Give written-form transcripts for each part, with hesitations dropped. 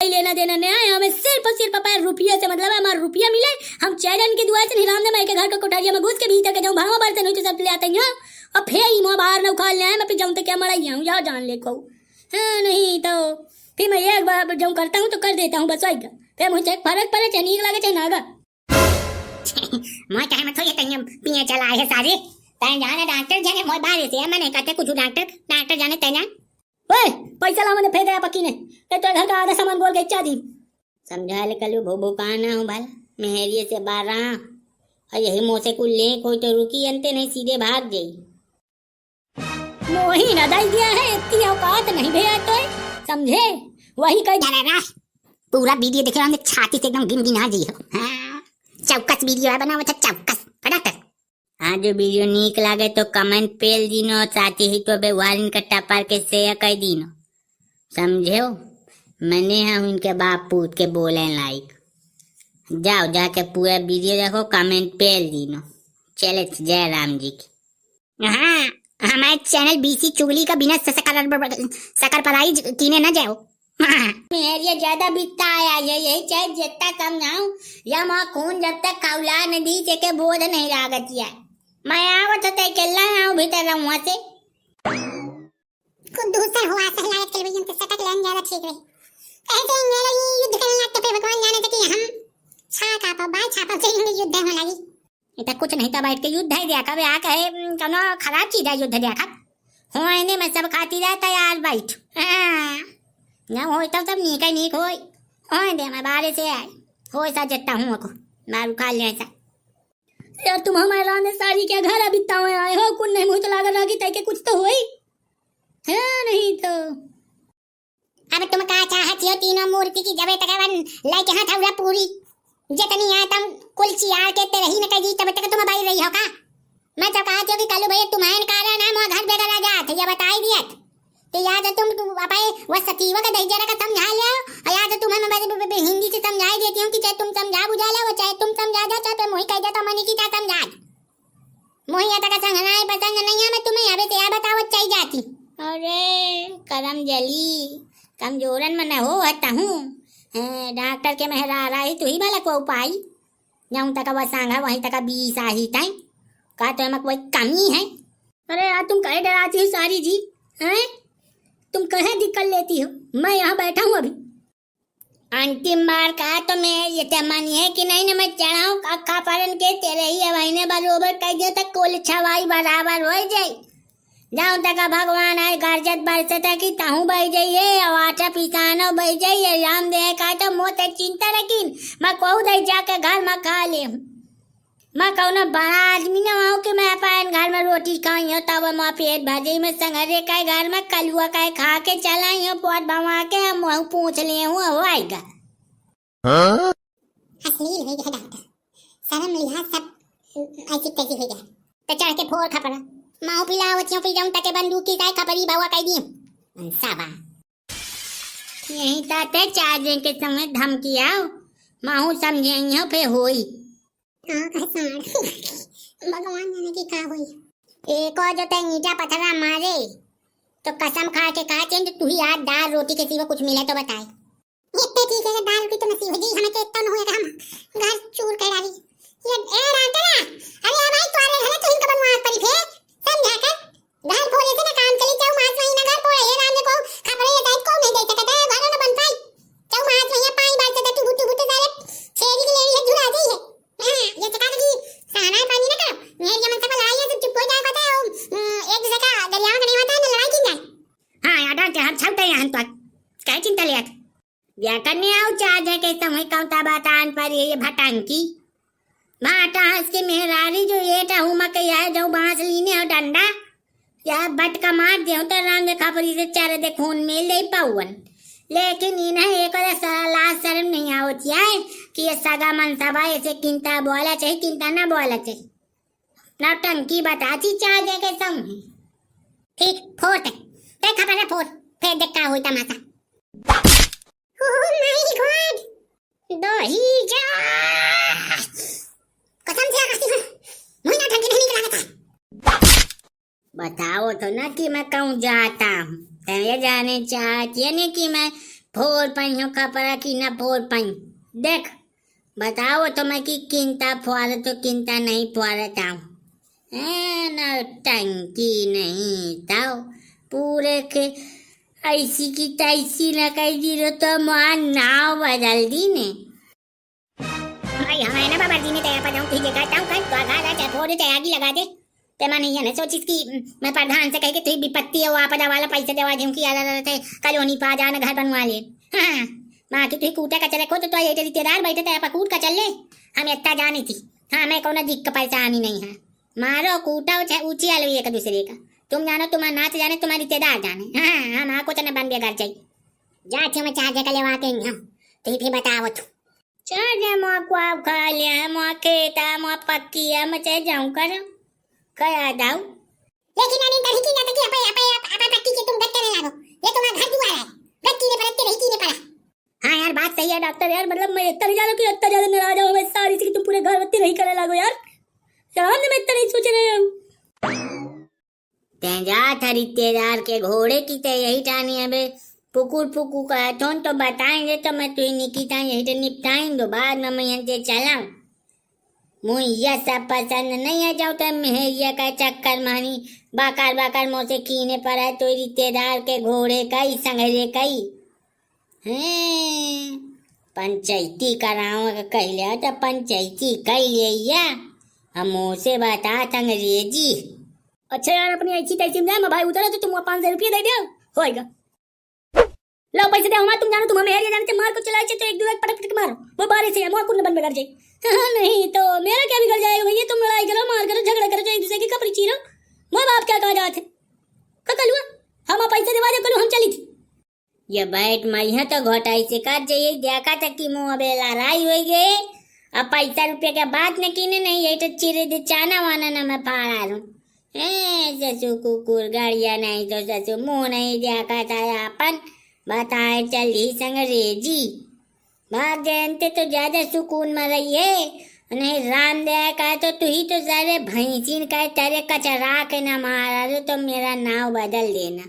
लेना देना नहीं है हमें, सिर्फ और सिर्फ अपने रुपये से मतलब है। हमारा रुपया मिले हम चैरन की दुआ से हिराम दे मैं के घर को कोठारिया में घुस के भीतर के जाऊं, भावा बर्तन हुई तो सब ले आते हैं और फिर ही मुँह बाहर न उखाड़ ले आए, मैं फिर जाऊं तो क्या मरा हूँ या जान ले को। हाँ नहीं तो फिर मैं एक बार जो करता हूँ तो कर देता हूँ बस वही का, फिर मुझे फर्क पड़े चाहे नीक लगे चाहे नागा। मैं कहे मैं थोड़ी तंग पिए चला है सारे तैन जाने डॉक्टर जाने मोय बारे से मैंने कहते कुछ डॉक्टर जाने तैन ओए पैसा ला मैंने फेंक दिया पक्की ने, तो घर का आधा सामान बोल के इच्छा दी समझा ले कलू भोबो काना हूँ भाई मेहरिए से बारा और यही मुँह से कुल ले कोई तो रुकी अंते नहीं सीधे भाग गई। मोही ना दाई दिया है इतनी औकात नहीं भैया तो समझे वही कह पूरा वीडियो देख रहा हूँ छाती से एकदम गिन गिना जी हो। हाँ, चौकस वीडियो है बनाओ था चौकस फटाफट। हाँ जो वीडियो नीक लागे तो कमेंट पेल दीनो, साथ ही तो व्यवहार इनका टपार के शेयर कर दीनो समझे हो। मैंने हम इनके बाप पूत के बोले लाइक जाओ जाके पूरा वीडियो देखो कमेंट पेल दीनो। चले जय राम जी की। हाँ हमारे चैनल बीसी चुगली का बिना शक्कर पराई कीने न जाओ। मेरी ज्यादा बिकता आया यही चाहे जितना कम जाऊं या माँ खून जब तक खौला नदी से के बोझ नहीं लागत है। मैं आवत होते केला आऊं भीतर रहूं वहां से कुछ दूसर हुआ सहलायत टेलीविजन से सटक लेन ज्यादा ठीक रही। ऐसे इंग्लैंड युद्ध करने लगते फिर भगवान जाने तक कि हम छापा से युद्ध होने लगी। इतना कुछ नहीं था बैठ के युद्ध है देखा वे आ कहे कनो खराब चीज है युद्ध देखा हो इन्हें मैं सब खाती रहता यार बैठ ना हो तब नीक है नीक हो दे मैं बारे से आए हो ऐसा जत्ता हूँ को मारू खा ले ऐसा यार तुम हमारे राने साड़ी के घर अभी तावे आए हो कुछ नहीं मुझे तो लागत रहा कि तय कुछ तो होई है नहीं तो अब तुम का चाहती हो तीनों मूर्ति की जबे तक लाइक हाथ उड़ा पूरी जितनी है तुम कुल चियार के ते रही न कही तब तक तुम बाई रही हो का। मैं तो कहती हूँ कि कल भैया तुम्हारे कारण है मोर घर बेगर आ जात ये बताई दिया तो याद है तुम अपाए वो सतीवा का दही जरा का समझा ले और याद है तुम्हें मैं हिंदी से समझाई देती हूँ कि चाहे तुम समझा बुझा ले चाहे तुम समझा दो चाहे मोही कह दे तो मनी की क्या समझा मोही आता का संगना है पसंद नहीं है मैं तुम्हें यहाँ पे तैयार बताओ चाहिए जाती। अरे करम जली कमजोरन में न हो हता हूँ डॉक्टर के मेहरा रही तो ही वाला को उपाय जाऊँ तक वह सांगा वहीं तक 20 आही तय का तो कोई कमी है। अरे यार तुम कहे डराती हो सारी जी हैं तुम कहे दिक्कत लेती हो मैं यहाँ बैठा हूँ अभी अंतिम बार कहा तो मैं ये तमनी है कि नहीं न मैं चढ़ाऊँ अक्का परन के तेरे ही महीने बरोबर कह दियो तक कुल छवाई बराबर हो जाए जाऊँ तक भगवान आए गार्जत बरसे तक ताहू बह जाइए आटा पिसानो बह जाइए राम दे का तो मोत चिंता रखीन मैं कहूँ दे जाके घर में खा ले मैं कहूँ बड़ा आदमी न हूँ कि मैं अपन घर में रोटी खाई हूँ तब मैं पेट भजे में संगरे का घर में कलुआ का खा के चलाई हूँ पोट भवा के मुँह पूछ ले हूँ वो आएगा अश्लील हो गया डॉक्टर शर्म लिहाज सब ऐसी तैसी हो गया तो चढ़ के फोड़ खपड़ा माओ पिलावतियों पी जाऊं तके बंदूक की काय खपरी बावा कह दी साबा यही ताते चार्जे के समय धमकी आओ माहू समझेंगे फिर होई भगवान जाने की का हुई एक और जो ते ईटा पत्थरा मारे तो कसम खा के कहा चेंज तू ही आज दाल रोटी के सिवा कुछ मिले तो बताए इतने ठीक है दाल रोटी तो नसीब होगी हमें तो इतना न होएगा हम घर चूर कर डाली ये ए डॉक्टर अरे भाई तुम्हारे घर तो इनका बनवा पड़ी थे समझा कर घर फोड़े से ना काम चली जाओ मास महीना घर फोड़े ये राम ने को खबर ये दाई को नहीं दे सकता है घर न बन पाई जाओ मास महीना पानी बार से टुबु टुबु तो सारे छेरी की लेरी है झुला दी है हां ये चका की साना पानी ना करो मेरी जमन से लड़ाई है तो चुप हो जाए पता है एक दूसरे का दरिया में नहीं होता है लड़ाई की जाए। हां यार डॉक्टर हम छलते हैं हम तो क्या चिंता लिया या करने आओ चार्जे के समय कौता बतान पर ये भटंकी भाटा हंस के मेहरारी जो ये टाहू मकई है जो बांस लीने और डंडा या बटका मार दे तो रंग खपरी से चार दे खून में ले पावन लेकिन इन्हें एक लाश शर्म नहीं आवती है कि ये सगा मन सभा ऐसे किंता बोला चाहिए किंता ना बोला चाहिए नौटंकी बताती चार्जे के समय ठीक फोट ते खबर है फोट फिर देख का होई तमाशा। ओह माय गॉड दो ही जा कसम से आकाशी है मुझे ना ढंग नहीं लगा था बताओ तो ना कि मैं कहूँ जाता हूँ ये जाने चाहती है नहीं कि मैं फोर पाई हो खपरा की ना फोर पाई देख बताओ तो मैं कि किंता फुआरा तो किंता नहीं फुआरा ताऊ ना टंकी नहीं ताऊ पूरे के ऐसी की तैसी न कही जीरो तो मां नाव बदल दी ने भाई हमें ना बाबा जी ने तैयार पर जाऊं तुझे कहता हूं कल तो आगा जा फोड़ दे आगी लगा दे ते माने ये ना सोचिस कि मैं प्रधान से कह के तुझे विपत्ति है वो आपदा वाला पैसे देवा दूं कि यार थे कॉलोनी पा जाना घर बनवा ले हां मां की तुझे कूटा का चले को तो ये रिश्तेदार बैठे थे आप कूट का चल ले हम इतना जानी थी हां मैं कोनो दिक्कत परेशानी नहीं है मारो कूटा ऊंची आलो एक दूसरे का तुम जानो तुम्हारा नाच जाने तुम्हारे रिश्तेदार जाने हाँ हम आको तो बन बेकार चाहिए जा छे मैं चार्जर का लेवा के हां तो फिर बताओ तू चार्जर मो को खा लिया मो खेता मो पक्की है मैं चाहे जाऊं कर कया दाऊ लेकिन अने दही की ना तो कि apa पट्टी के तुम गट्टे नहीं लागो ये तुम्हारा घर दुआर है गट्टी ने परते रही की ने पड़ा हाँ यार बात सही है डॉक्टर यार मतलब मैं इतना ज्यादा कि इतना ज्यादा नाराज हूं मैं सारी चीज तुम पूरे घर बत्ती नहीं करे लागो यार शाम में इतना नहीं सोच रहे हूं तेजा था रिश्तेदार के घोड़े की ते यही टानी अबे पुकुर पुकु का थोन तो बताएंगे तो मैं तुई निकिता यही तो निपटाएंगे बाद में मैं यहाँ चलाऊं मुझे यह सब पसंद नहीं है जाऊँ तो मेहरिया का चक्कर मानी बाकार बाकार मोसे कीने पर है तो रिश्तेदार के घोड़े कई संघरे कई हैं पंचायती कराओ कह लिया तो पंचायती कह लिया हम मुझसे बता अंग्रेजी अच्छा यार अपनी ऐसी तैसी में मैं भाई उतरा तो तुम 500 रुपये दे दो होएगा लो पैसे दे हमारे तुम जानो तुम हमें एरिया जाने मार को चलाए तो एक दो पटक पटक मारो वो बारिश है मुआ कुन बन बिगड़ जाए हाँ नहीं तो मेरा क्या बिगड़ जाएगा भैया तुम लड़ाई करो मार करो झगड़ा करो एक दूसरे की कपड़ी चीरो मोह बाप क्या कहा जाते कल हुआ हम पैसे दिवा दे कल हम चली थी ये बैठ मैं तो घोटाई से काट जाइए देखा तक कि मुँह अबे लड़ाई हो गई अब पैसा रुपया के बात न कीने नहीं यही तो चिरे दे चाना वाना ना मैं फाड़ा लूं ससु कुकुर गाड़िया नहीं तो ससु मुँह नहीं देखा था अपन बताए चल ही संग्रेजी भाग जानते तो ज्यादा सुकून में रहिए नहीं राम दया का तो तू ही तो सारे भैंसीन का तेरे कचरा के ना मारा तो मेरा नाव बदल देना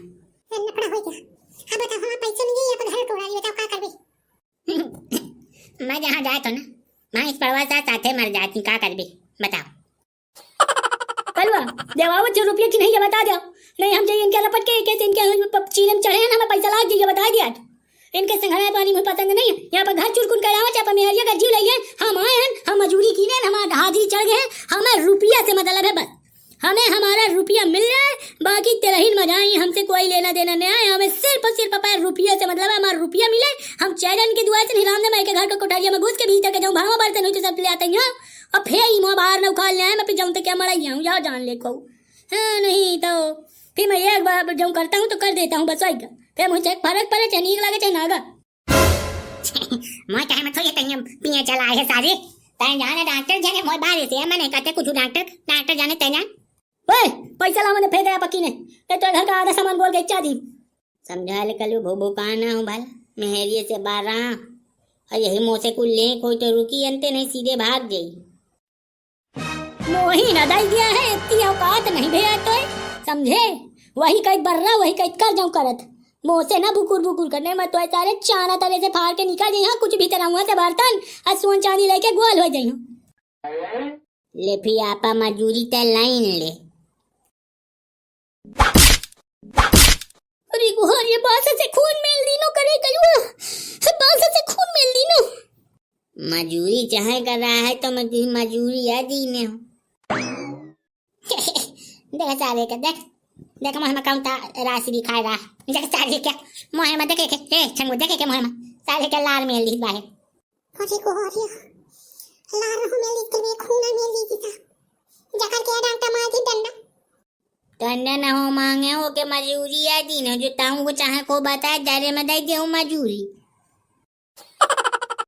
लफड़ा हो गया अब बताओ हमारा पैसा नहीं है अपन घर तोड़ा लिया बताओ क्या करबे मैं जहाँ जाए तो ना मैं इस प्रवासा साथे मर जाती क्या करबे बताओ कलवा देवावत जो रुपये की नहीं है बता दो नहीं हम चाहिए इनके लपट के कैसे इनके चीरम चढ़े हैं ना हमें पैसा लाग दीजिए बता दिया इनके संघाड़ा पानी मुझे पसंद नहीं है यहाँ पर घर चुरकुन करावा चाहे मेहरिया का जीव लइए हम आए हैं हम मजूरी की ने हमारा हाजिरी चढ़ गए हमें रुपया से मतलब है बस हमें हमारा रुपया मिल जाए बाकी तेरा ही मजा ही हमसे कोई लेना देना नहीं है हमें सिर्फ रुपया से मतलब है हमारा रुपया मिले हम चैरन की दुआ से हिराम ने के घर का कोठारिया में घुस के भीतर के जाऊँ भावा बर्तन हो तो सब ले आते हैं और फिर ही मुँह बाहर न उखाड़ ले आए मैं फिर जाऊँ तो क्या मरा हूँ या जान ले को हाँ नहीं तो फिर मैं एक बार जब करता हूँ तो कर देता हूँ बस वही फिर मुझे फर्क पड़े चाहे नीक लगे चाहे नागा मैं चाहे मैं थोड़ी कहीं पिए चला है सारे तय जाने डॉक्टर जाने मोर बारे से मैंने कहते कुछ डॉक्टर जाने तय जान ओए पैसा ला मैंने फेंक दिया पक्की ने ते तो घर का आधा सामान बोल के इच्छा दी समझा ले कल भोबो काना हूँ भला मेहरिए से 12 और यही मुँह से कुल ले कोई तो रुकी अंते नहीं सीधे भाग गई मोही ना दाई दिया है इतनी औकात नहीं भैया तो समझे वही कई बर्रा वही कई कर जाऊं करत मुँह से ना बुकुर करने मैं तो सारे चाना तले से फाड़ के निकाल जाई कुछ भी तरह हुआ से बर्तन और सोन चांदी लेके गोल हो जाई ले फिर आपा मजूरी ते लाइन ले अरे गुहार ये बास से खून मेल दीनो करे कलुआ बास से खून मेल दीनो मजूरी चाहे कर रहा है तो मैं मजूरी या दीने हूँ देख सारे का देख मोहम्मद काउंटा राशि दिखाई रहा देख सारे क्या मोहम्मद देखे के ए छंगो देखे के मोहम्मद सारे के लाल मेल दी बाहे अरे गुहार लाल हो मेल दी तो खून मेल दी था जकर के डांटा मार दी डंडा टंडा न हो मांगे हो के मजूरी या दीने जो ताऊ को चाहे को बताए दायरे में दे दे मजूरी